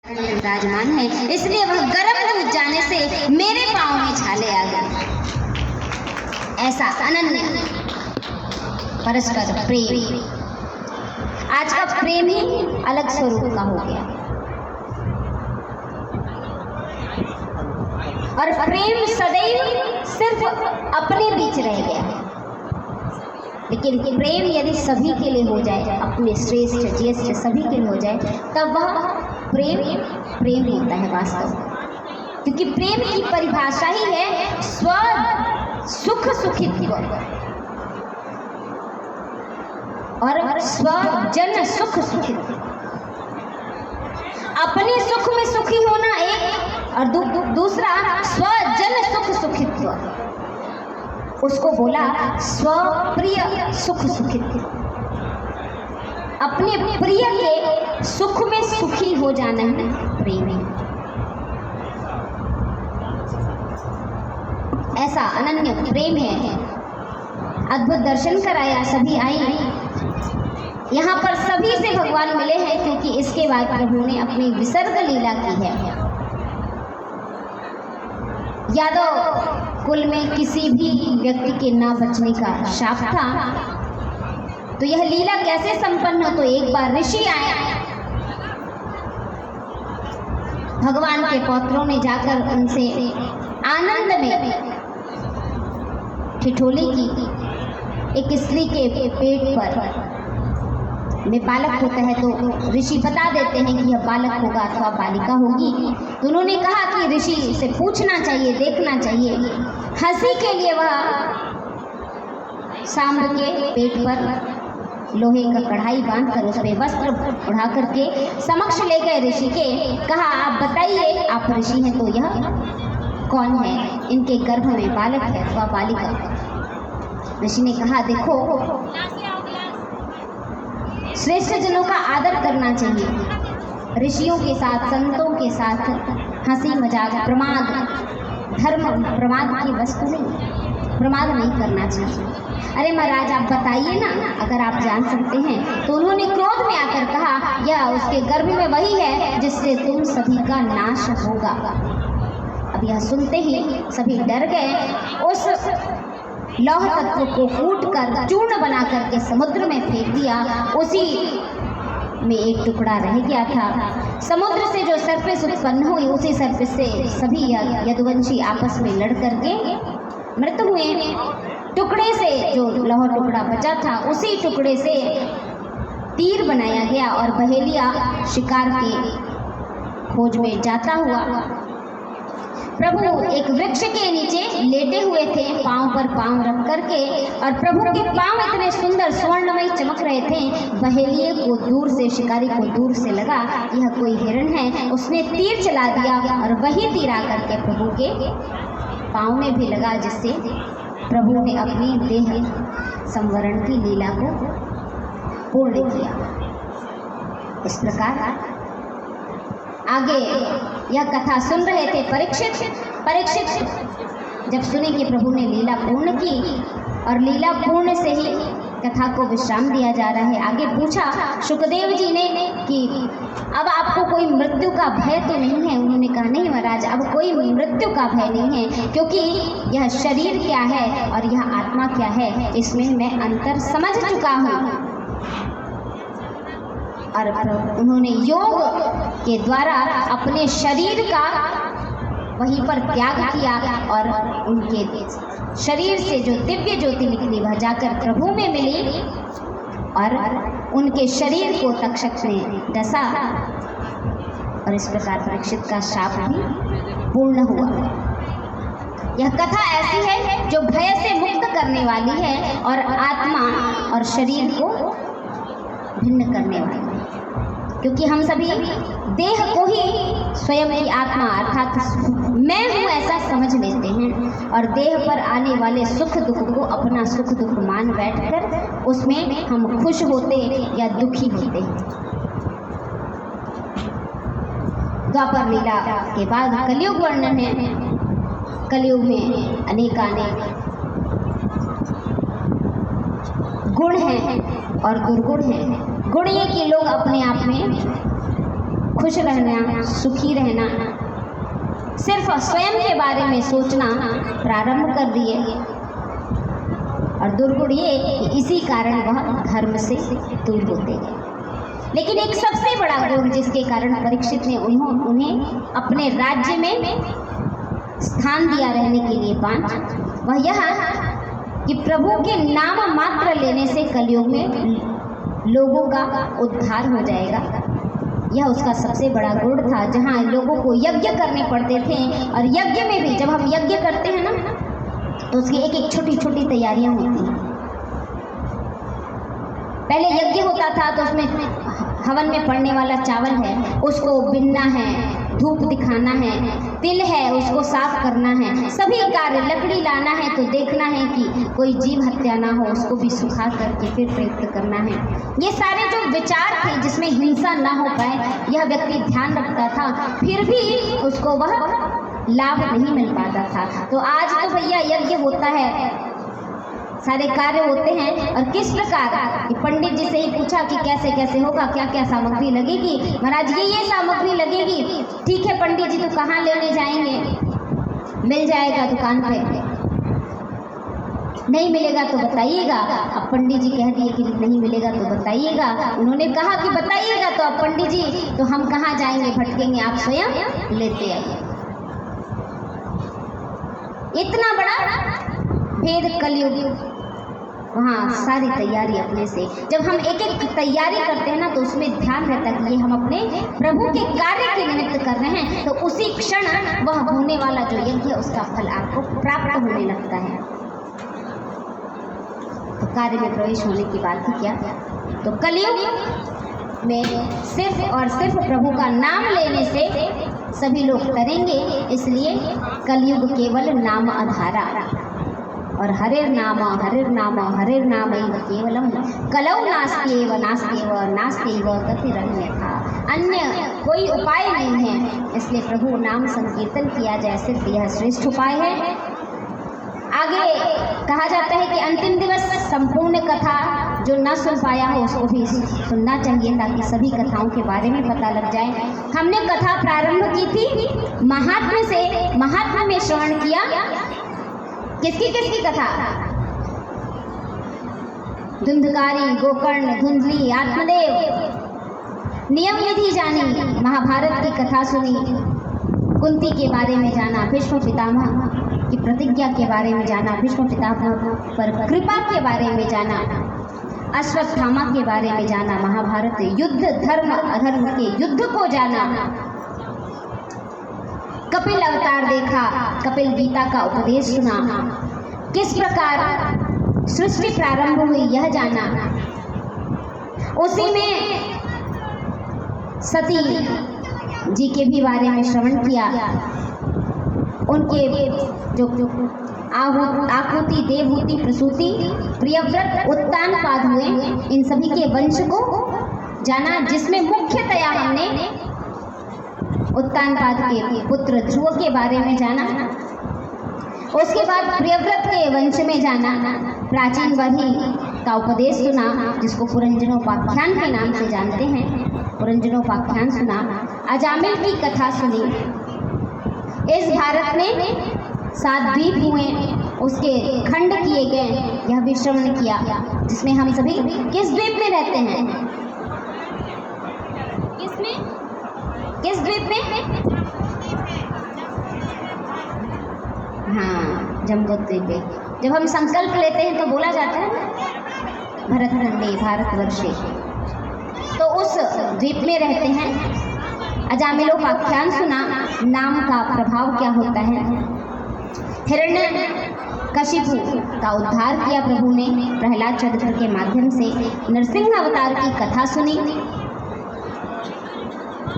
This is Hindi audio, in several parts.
विराजमान है, इसलिए वह गर्म दूध जाने से मेरे पांव में छाले आ गए। ऐसा अनन्य परस्पर प्रेम, आज का प्रेम ही अलग स्वरूप का हो गया। और प्रेम सदैव सिर्फ अपने बीच रह गया, लेकिन प्रेम यदि सभी के लिए हो जाए, अपने श्रेष्ठ ज्येष्ठ सभी के लिए हो जाए, तब वह प्रेम प्रेम होता है वास्तव। क्योंकि प्रेम की परिभाषा ही है स्व सुख सुखित्व और स्व जन सुख सुखित्व। अपने सुख में सुखी होना एक, और दूसरा स्वजन सुख सुखित्व, उसको बोला स्वप्रिय सुख सुखित्व। अपने प्रिय के सुख में सुखी हो जाना है प्रेम। ऐसा अनन्य प्रेम है। अद्भुत दर्शन कराया, सभी आई। यहाँ पर सभी से भगवान मिले हैं, क्योंकि इसके बाद प्रभु ने अपनी विसर्ग लीला की है। यादव कुल में किसी भी व्यक्ति के ना बचने का शाप था, तो यह लीला कैसे संपन्न हो? तो एक बार ऋषि आए, भगवान के पौत्रों ने जाकर उनसे आनंद में ठिठोली की। एक स्त्री के पेट पर में बालक होता है, तो ऋषि बता देते हैं कि यह बालक होगा अथवा बालिका होगी। तो उन्होंने कहा कि ऋषि से पूछना चाहिए, देखना चाहिए। हंसी के लिए वह सांब के पेट पर लोहे का कढ़ाई बांधकर उस पर वस्त्र उड़ा करके समक्ष ले गए ऋषि के। कहा, आप बताइए, आप ऋषि हैं तो यह कौन है? इनके गर्भ में बालक है अथवा बालिका? ऋषि ने कहा, देखो, श्रेष्ठ जनों का आदर करना चाहिए। ऋषियों के साथ, संतों के साथ हंसी मजाक, प्रमाद, धर्म प्रमाद की वस्तु नहीं, प्रमाद नहीं करना चाहिए। अरे महाराज, आप बताइए ना, अगर आप जान सकते हैं। तो उन्होंने क्रोध में आकर कहा, यह उसके गर्भ में वही है जिससे तुम सभी का नाश होगा। अब यह सुनते ही सभी डर गए। उस लौह तत्व को कूट कर चूर्ण बना करके समुद्र में फेंक दिया। उसी में एक टुकड़ा रह गया था। समुद्र से जो सर्पिस उत्पन्न हुई, उसी सर्पिस से सभी यदुवंशी आपस में लड़ करके मृत हुए। टुकड़े से जो लौह टुकड़ा बचा था, उसी टुकड़े से तीर बनाया गया और बहेलिया शिकार के खोज में जाता हुआ प्रभु एक वृक्ष के नीचे लेटे हुए थे, पांव पर पांव रख करके। और प्रभु के पांव इतने सुंदर स्वर्णमय चमक रहे थे, बहेलिए को दूर से, शिकारी को दूर से लगा यह कोई हिरण है। उसने तीर चला दिया और वही तीर आकर के प्रभु के पांव में भी लगा, जिससे प्रभु ने अपनी देह संवरण की लीला को पूर्ण किया। इस प्रकार आगे यह कथा सुन रहे थे परीक्षित जब सुने कि प्रभु ने लीला पूर्ण की, और लीला पूर्ण से ही कथा को विश्राम दिया जा रहा है। आगे पूछा शुकदेव जी ने कि अब आपको कोई मृत्यु का भय तो नहीं है? उन्होंने कहा, नहीं महाराज, अब कोई मृत्यु का भय नहीं है, क्योंकि यह शरीर क्या है और यह आत्मा क्या है, इसमें मैं अंतर समझ चुका हूँ। और उन्होंने योग के द्वारा अपने शरीर का वहीं पर त्याग किया, और उनके शरीर से जो दिव्य ज्योति निकली वह जाकर प्रभु में मिली, और उनके शरीर को तक्षक ने डसा, और इस प्रकार परीक्षित का शाप भी पूर्ण हुआ। यह कथा ऐसी है जो भय से मुक्त करने वाली है और आत्मा और शरीर को भिन्न करने वाली है। क्योंकि हम सभी देह को ही स्वयं की आत्मा अर्थात मैं हूँ ऐसा समझ लेते हैं, और देह पर आने वाले सुख दुख को अपना सुख दुख मान बैठकर उसमें हम खुश होते या दुखी होते हैं। द्वापर लीला के बाद कलयुग वर्णन है। कलयुग में अनेकानेक गुण हैं और दुर्गुण हैं। गुण ये कि लोग अपने आप में खुश रहना, सुखी रहना, सिर्फ स्वयं के बारे में सोचना प्रारंभ कर दिए। और दुर्गुण ये कि इसी कारण वह धर्म से दूर होते गए। लेकिन एक सबसे बड़ा गुण जिसके कारण परीक्षित ने उन्हें अपने राज्य में स्थान दिया रहने के लिए पांच, वह यह कि प्रभु के नाम मात्र लेने से कलयुग में लोगों का उद्धार हो जाएगा। यह उसका सबसे बड़ा गुण था। जहाँ लोगों को यज्ञ करने पड़ते थे, और यज्ञ में भी जब हम यज्ञ करते हैं ना, तो उसकी एक एक छोटी छोटी तैयारियां होती हैं। पहले यज्ञ होता था तो उसमें हवन में पड़ने वाला चावल है, उसको बिनना है, धूप दिखाना है, तिल है उसको साफ करना है, सभी कार्य, लकड़ी लाना है तो देखना है कि कोई जीव हत्या ना हो, उसको भी सुखा करके फिर प्रयुक्त करना है। ये सारे जो विचार थे जिसमें हिंसा ना हो पाए, यह व्यक्ति ध्यान रखता था, फिर भी उसको वह लाभ नहीं मिल पाता था। तो आज तो भैया यज्ञ होता है, सारे कार्य होते हैं, और किस प्रकार कि पंडित जी से ही पूछा कि कैसे कैसे होगा, क्या क्या सामग्री लगेगी। महाराज ये सामग्री लगेगी। ठीक है पंडित जी, तो कहाँ लेने जाएंगे? मिल जाएगा दुकान पे, नहीं मिलेगा तो बताइएगा। अब पंडित जी कह दिए कि नहीं मिलेगा तो बताइएगा। उन्होंने कहा कि बताइएगा, तो अब पंडित जी तो हम कहाँ जाएंगे, भटकेंगे, आप स्वयं लेते आइए। इतना बड़ा भेद कलयुग। वहाँ सारी तैयारी अपने से, जब हम एक एक तैयारी करते हैं ना, तो उसमें ध्यान रहता है कि ये हम अपने प्रभु के कार्य के निमित्त कर रहे हैं, तो उसी क्षण वह होने वाला जो यज्ञ है उसका फल आपको प्राप्त होने लगता है। तो कार्य में प्रवेश होने की बात ही क्या। तो कलयुग में सिर्फ और सिर्फ प्रभु का नाम लेने से सभी लोग तरेंगे, इसलिए कलयुग केवल नाम आधारा। और हरेर नाम केवलम कलौ नास्त्येव गतिरन्यथा। अन्य कोई उपाय नहीं है, इसलिए प्रभु नाम संकीर्तन किया जाए, सिर्फ यह श्रेष्ठ उपाय है। आगे कहा जाता है कि अंतिम दिवस संपूर्ण कथा जो न सुन पाया हो उसको भी सुनना चाहिए, ताकि सभी कथाओं के बारे में पता लग जाए। हमने कथा प्रारंभ की थी महात्म्य से, महात्म्य में श्रवण किया किसकी कथा? धुंधकारी, गोकर्ण, धुंधली, आत्मदेव। नियम विधि जानी, महाभारत की कथा सुनी, कुंती के बारे में जाना, भीष्म पितामह की प्रतिज्ञा के बारे में जाना, भीष्म पितामह पर कृपा के बारे में जाना, अश्वत्थामा के बारे में जाना, महाभारत युद्ध, धर्म अधर्म के युद्ध को जाना, कपिल अवतार देखा, कपिल गीता का उपदेश सुना, किस प्रकार सृष्टि प्रारंभ हुई यह जाना। उसी में सती जी के भी बारे में श्रवण किया, उनके जो आहुति, देवहूति, प्रसूति, प्रियव्रत, उत्तानपाद हुए, इन सभी के वंश को जाना, जिसमें मुख्यतया हमने उत्तानपाद के पुत्र ध्रुव के बारे में जाना। उसके बाद प्रियव्रत के वंश में जाना, प्राचीन वही का उपदेश सुना, जिसको पुरंजनोपाख्यान के नाम से जानते हैं, पुरंजनोपाख्यान सुना, अजामिल की कथा सुनी। इस भारत में 7 द्वीप हुए, उसके खंड किए गए, यह भी श्रवण किया, जिसमें हम सभी किस द्वीप में रहते हैं? किस द्वीप में? हाँ, जम्बूद्वीप पे। जब हम संकल्प लेते हैं तो बोला जाता है भरतखंडे भारतवर्षे, तो उस द्वीप में रहते हैं। अजामिलोपाख्यान सुना, नाम का प्रभाव क्या होता है। हिरण्यकशिपु का उद्धार किया प्रभु ने प्रहलाद चरित्र के माध्यम से। नरसिंह अवतार की कथा सुनी,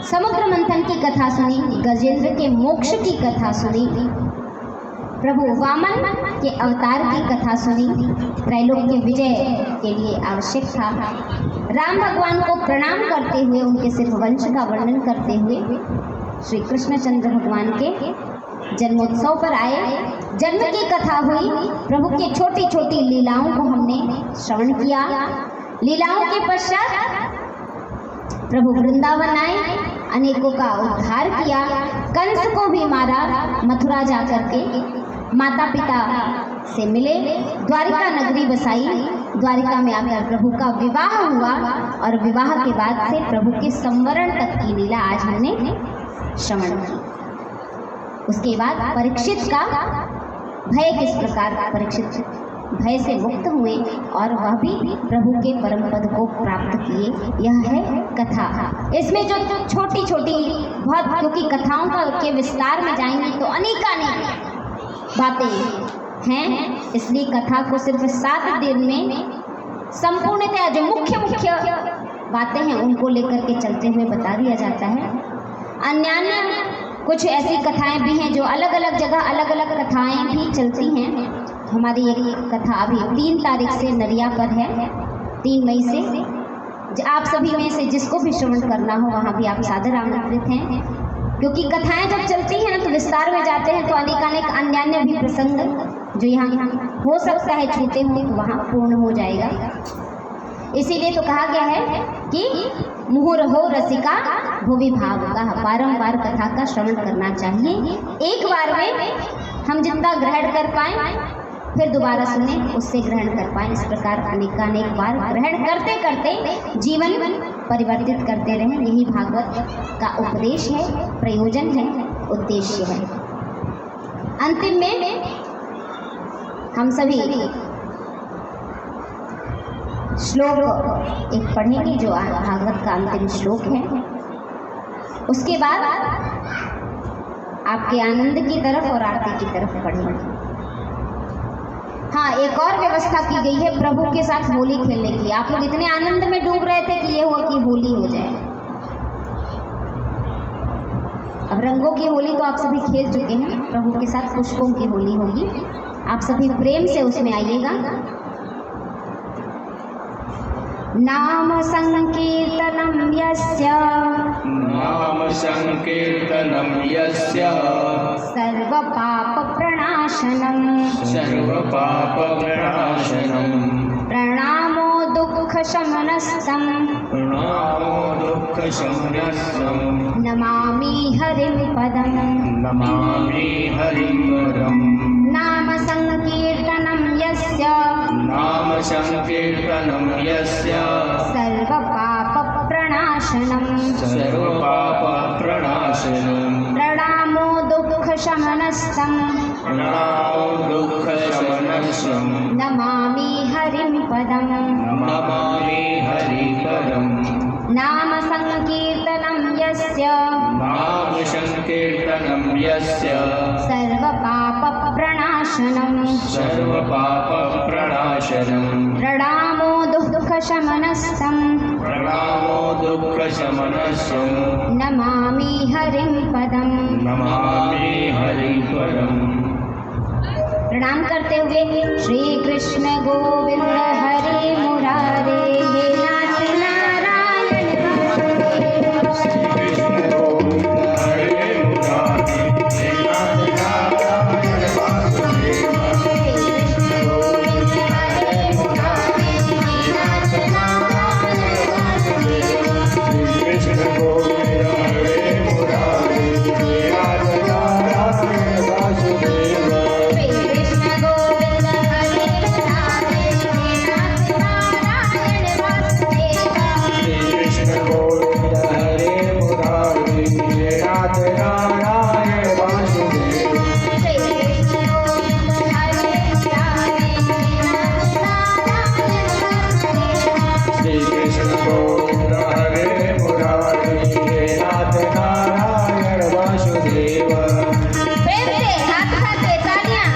समुद्र मंथन की कथा सुनी, गजेंद्र के मोक्ष की कथा सुनी, प्रभु वामन के अवतार की कथा सुनी, त्रैलोक्य विजय के लिए आवश्यक था। राम भगवान को प्रणाम करते हुए, उनके सिर्फ वंश का वर्णन करते हुए श्री कृष्णचंद्र भगवान के जन्मोत्सव पर आए, जन्म की कथा हुई, प्रभु की छोटी छोटी लीलाओं को हमने श्रवण किया। लीलाओं के पश्चात प्रभु वृंदावन आए, अनेकों का उद्धार किया, कंस को भी मारा, मथुरा जा करके माता पिता से मिले, द्वारिका नगरी बसाई, द्वारिका में आकर प्रभु का विवाह हुआ और विवाह के बाद से प्रभु के संवरण तक की लीला आज हमने श्रवण की। उसके बाद परीक्षित का भय किस प्रकार परीक्षित भय से मुक्त हुए और वह भी प्रभु के परम पद को प्राप्त किए, यह है कथा। इसमें जो छोटी छोटी बहुत, क्योंकि कथाओं का के विस्तार में जाएंगे तो अनेकानेक बातें हैं, इसलिए कथा को सिर्फ 7 दिन में संपूर्णतया जो मुख्य मुख्य बातें हैं उनको लेकर के चलते हुए बता दिया जाता है। अन्य कुछ ऐसी कथाएं भी हैं जो अलग अलग जगह अलग अलग कथाएं भी चलती हैं। हमारी एक कथा अभी 3 तारीख से नरिया पर है, 3 मई से। आप सभी में से जिसको भी श्रवण करना हो वहाँ भी आप सादर आमंत्रित हैं, क्योंकि कथाएं जब चलती हैं ना तो विस्तार में जाते हैं तो अनेकानेक अन्य भी प्रसंग जो यहाँ हो सकता है छूते हों तो वहाँ पूर्ण हो जाएगा। इसीलिए तो कहा गया है कि मुहुरहो रसिका भुवि भावुका, बारंबार कथा का श्रवण करना चाहिए। एक बार में हम जितना ग्रहण कर पाएं फिर दोबारा सुने, उससे ग्रहण कर पाएं। इस प्रकार अनेकानेक बार ग्रहण करते करते जीवन परिवर्तित करते रहें, यही भागवत का उपदेश है, प्रयोजन है, उद्देश्य है। अंतिम में हम सभी श्लोक एक पढ़ेंगे जो भागवत का अंतिम श्लोक है। उसके बाद आपके आनंद की तरफ और आरती की तरफ पढ़ेंगे। हाँ, एक और व्यवस्था की गई है प्रभु के साथ होली खेलने की। आप लोग इतने आनंद में डूब रहे थे कि ये हुआ कि होली हो जाए। अब रंगों की होली तो आप सभी खेल चुके हैं, प्रभु के साथ पुष्पों की होली होगी। आप सभी प्रेम से उसमें आइएगा। नाम संकीर्तनम यस्य, नाम संकीर्तनम यस्य, सर्व पाप प्रणाशनम, सर्व पाप प्रणाशनम, प्रणामो दुख शमनस्तम, प्रणामो दुख शमनस्तम, नमामि हरिं पदम, नमामि हरिं पदम्। नाम संकीर्तनम यस्य, नाम संकीर्तनम यस्य, सर्व पाप प्रणाशनम, सर्व पाप प्रणाशनम, प्रणामो दुख शमनस्तम, प्रणामो दुख शमनस्तम, नमामि हरिं पदम, नमामि हरिं पदम्। नाम संकीर्तनम यस्य, नाम संकीर्तनम यस्य, सर्व पाप प्रणाशनम, सर्व पाप प्रणाशनम, प्रणामो दुख शमनस्तम, प्रणामो दुख शमनस्तम, नमामि हरिं पदम। नमामि हरिं पदम्। प्रणाम करते हुए श्री कृष्ण गोविंद हरे मुरारे, हे नाथ नारायण कृष्ण गोविंद हरे मुरारे, हे नाथ नारायण वासुदेव। कृष्ण गोविंद हरे मुरारे, हे नाथ नारायण वासुदेव। कृष्ण गोविंद हरे मुरारे, हे नाथ नारायण वासुदेव। कृष्ण गोविंद हरे मुरारे, हे नाथ नारायण वासुदेव। कृष्ण गोविंद हरे मुरारे, हे नाथ नारायण वासुदेव। कृष्ण गोविंद हरे मुरारे, हे नाथ नारायण वासुदेव। श्री कृष्ण गोविंद हरे मुरारे, हे नाथ नारायण वासुदेव। प्रेम से हाथ उठाते, तालियां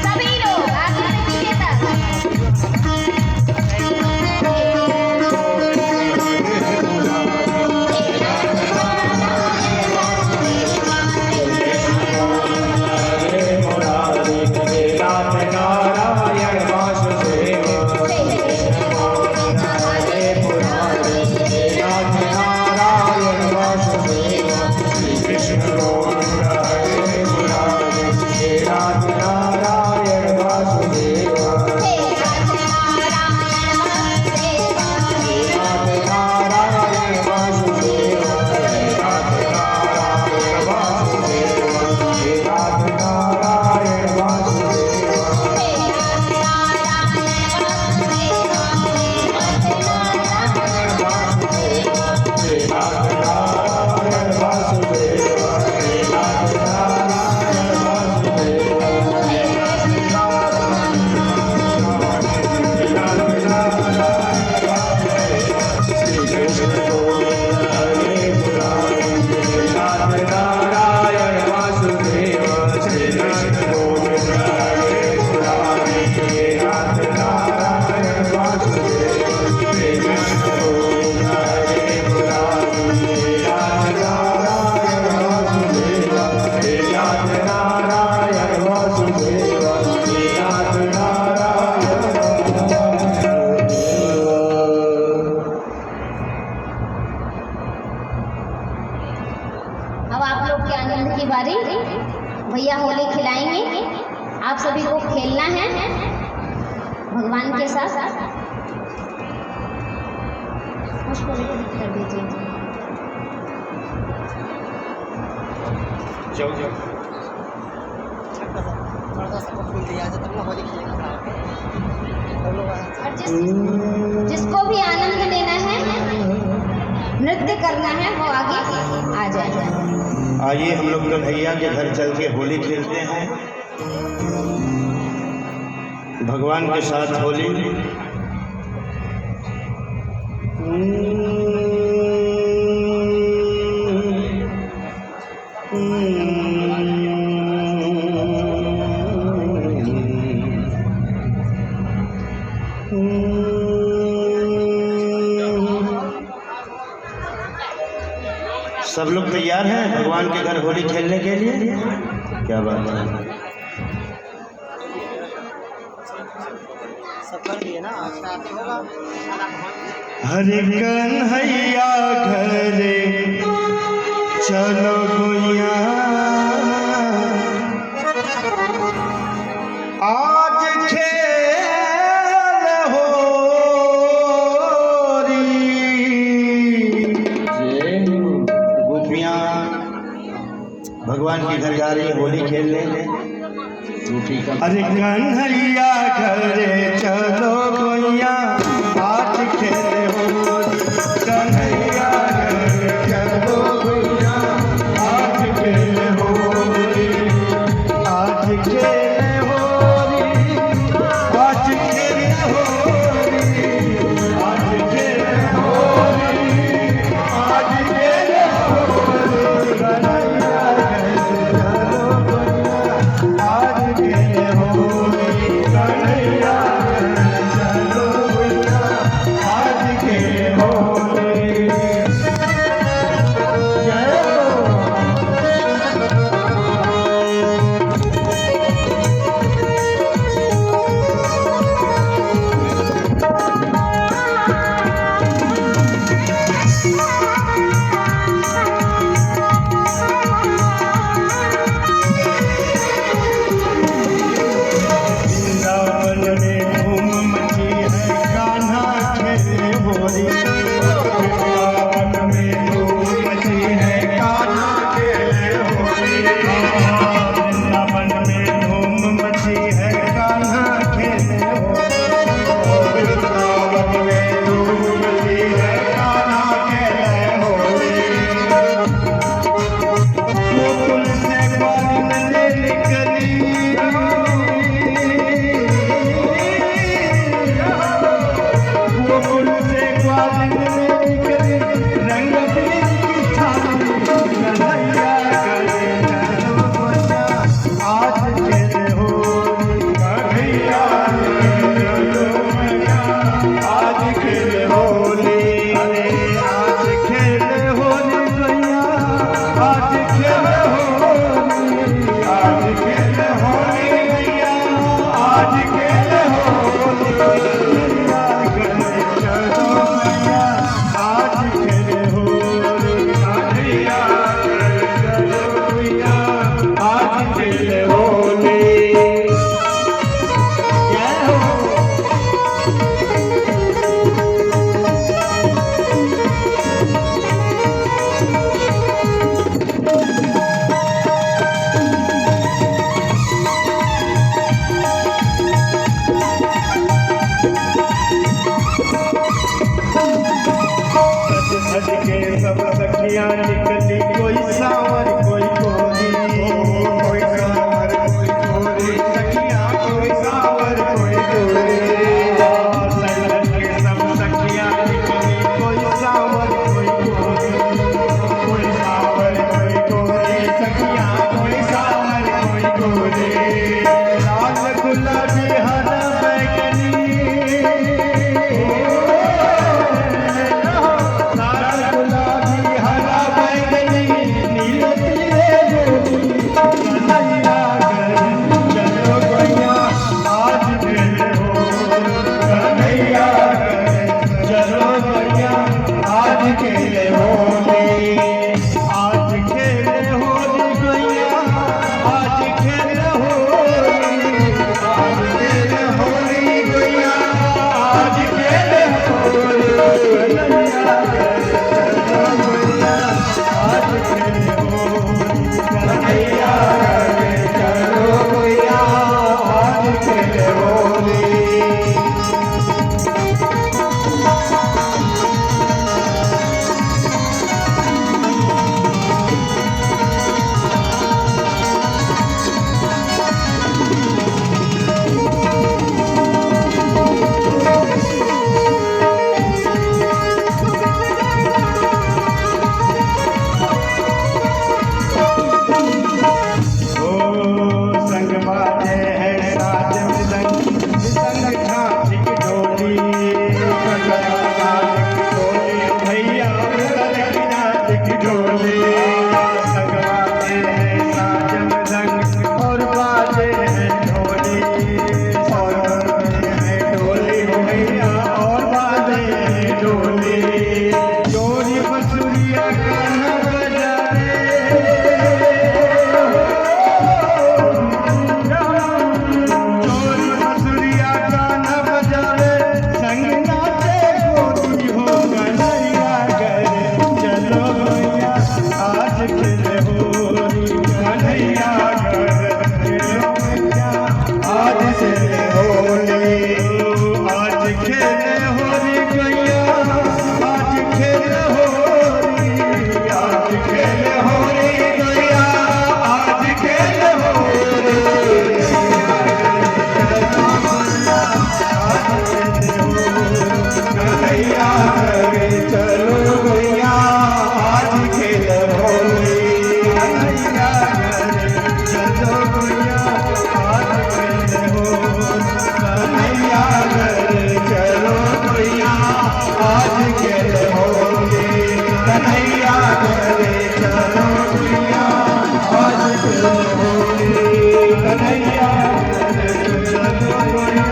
सभी लोग आगे से पीछे तक। हरे मुरारे, हे नाथ नारायण वासुदेव। हरे मुरारे, हे नाथ नारायण वासुदेव। श्री कृष्ण गोविंद हरे मुरारे, हे नाथ नारायण वासुदेव। हे नाथ नारायण वासुदेव, नाथ नारायण वासुदेव। अब आप लोग के आनंद की बारी। भैया होली खिलाएंगे, आप सभी को खेलना है भगवान के साथ। उसको कर दीजिए। जाओ जाओ। और जिसको भी आनंद लेना है, नृत्य करना है, वो आगे आ जाए। आइए हम लोग कन्हैया के घर चल के होली खेलते हैं, भगवान के साथ होली। सब लोग तैयार हैं भगवान के घर होली खेलने के लिए? क्या बात है। हरे कन्हैया घरे चलो गुइया, आज खेल होरी। गोपियाँ भगवान के घर जा रही है होली खेलने। अरे कन्हैया घरे चलो गुइया, आज खेल होली। कन्हैया घरे चलो गुइया, आज खेल होली। आज खेल होली, आज खेल होली, आज खेल होली, आज खेल होली। कन्हैया घरे चलो गुइया, आज खेल होली। कन्हैया घरे चलो गुइया। खेले होली कन्हैया घर खेलो मैया आज खेले होली आज खेले होली गैया आज खेले होली आज खेले होली गैया आज खेले होली कन्हैया घर चलो गैया आज खेले होली कन्हैया घर चलो गैया आज खेले होली कन्हैया घर चलो गैया आज खेले होली कन्हैया घर चलो गैया आज खेले होली कन्हैया घर चलो गैया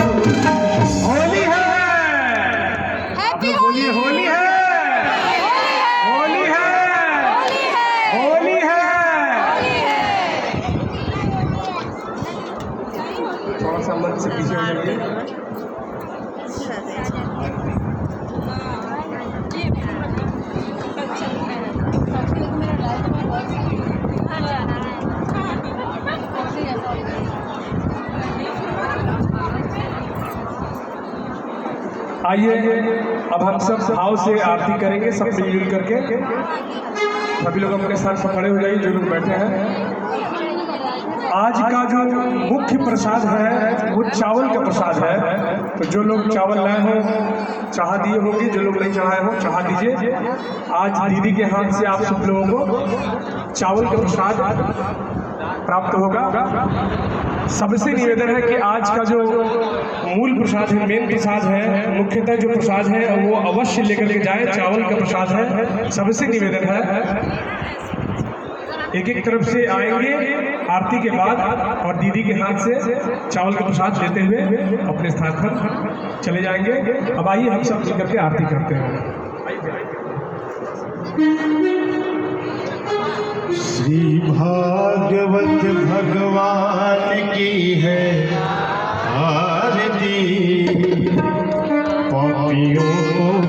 होली है हैप्पी होली होली है होली है होली है थोड़ा सा मंच से पीछे हो जाइए आइए अब हम सब भाव से आरती करेंगे सब मिलजुल करके सभी लोग अपने स्थान पर खड़े हो जाइए जो लोग बैठे हैं आज का जो मुख्य प्रसाद है वो चावल का प्रसाद है तो जो लोग चावल लाए हो चाह दिए होंगे जो लोग नहीं चढ़ाए हो चाह दीजिए आज दीदी के हाथ से आप सब लोगों को चावल का प्रसाद प्राप्त होगा सबसे निवेदन है कि आज का जो मूल प्रसाद है मेन प्रसाद है मुख्यतः जो प्रसाद है वो अवश्य लेकर के जाए चावल का प्रसाद है सबसे निवेदन है एक एक तरफ से आएंगे आरती के बाद और दीदी के हाथ से चावल का प्रसाद लेते हुए अपने स्थान पर चले जाएंगे अब आइए हम सब मिलकर के आरती करते हैं श्री भागवत भगवान की है आरती पापियों को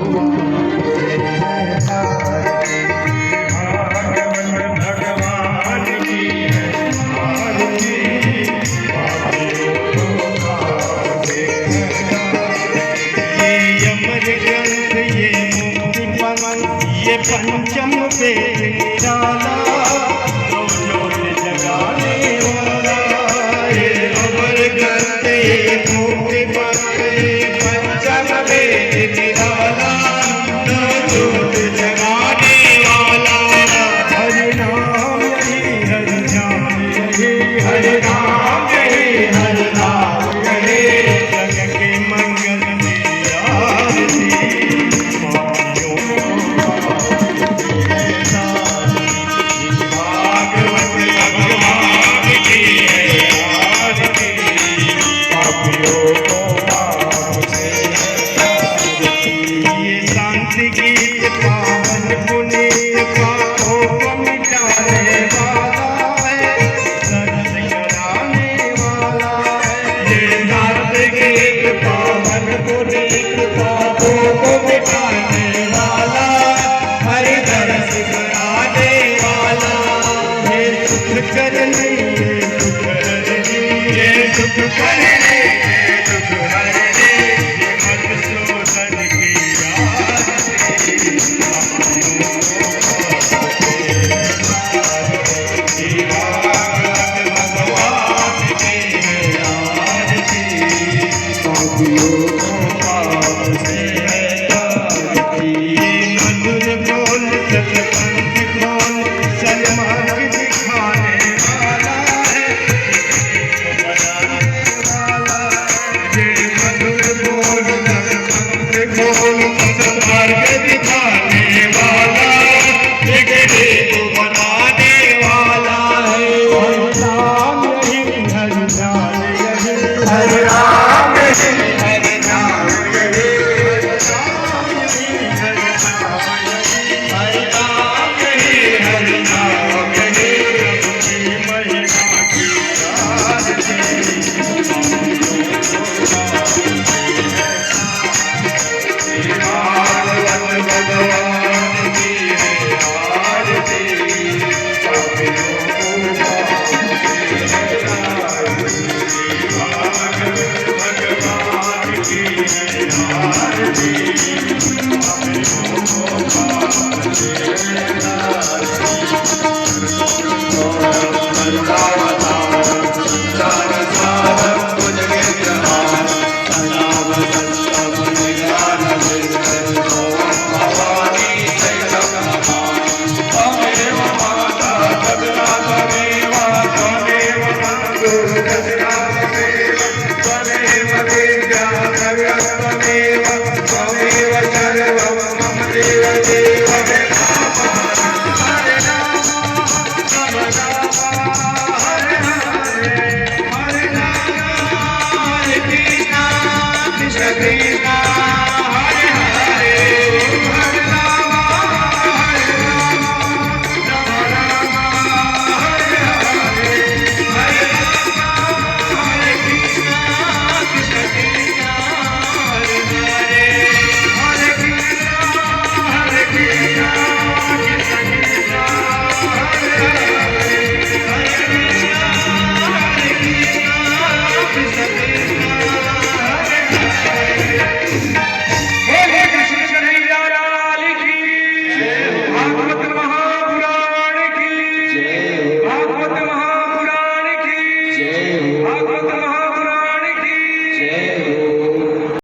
भगवान की है आरती पापियों को ये अमर ग्रंथ ये मुक्ति पवन ये पंचम वेद निराला जगाने वाला ये अमर ग्रंथ ये मुक्ति पवन ये पंचम वेद निराला ज्योत जगाने वाला हरि नाम यही हरि नाम यही हरि नाम यही हरि नाम यही जग के मंगल में आरती पापियों भागवत भगवान की है आरती पापियों को पाप से ये शांति गीत पावन पुनीत पापों को मिटाने वाला है दर्द कराने वाला है ये शांति गीत पावन पुनीत पापों को मिटाने वाला हरि दर्द कराने वाला ये सुख करने ये सुख करने ये सुख कर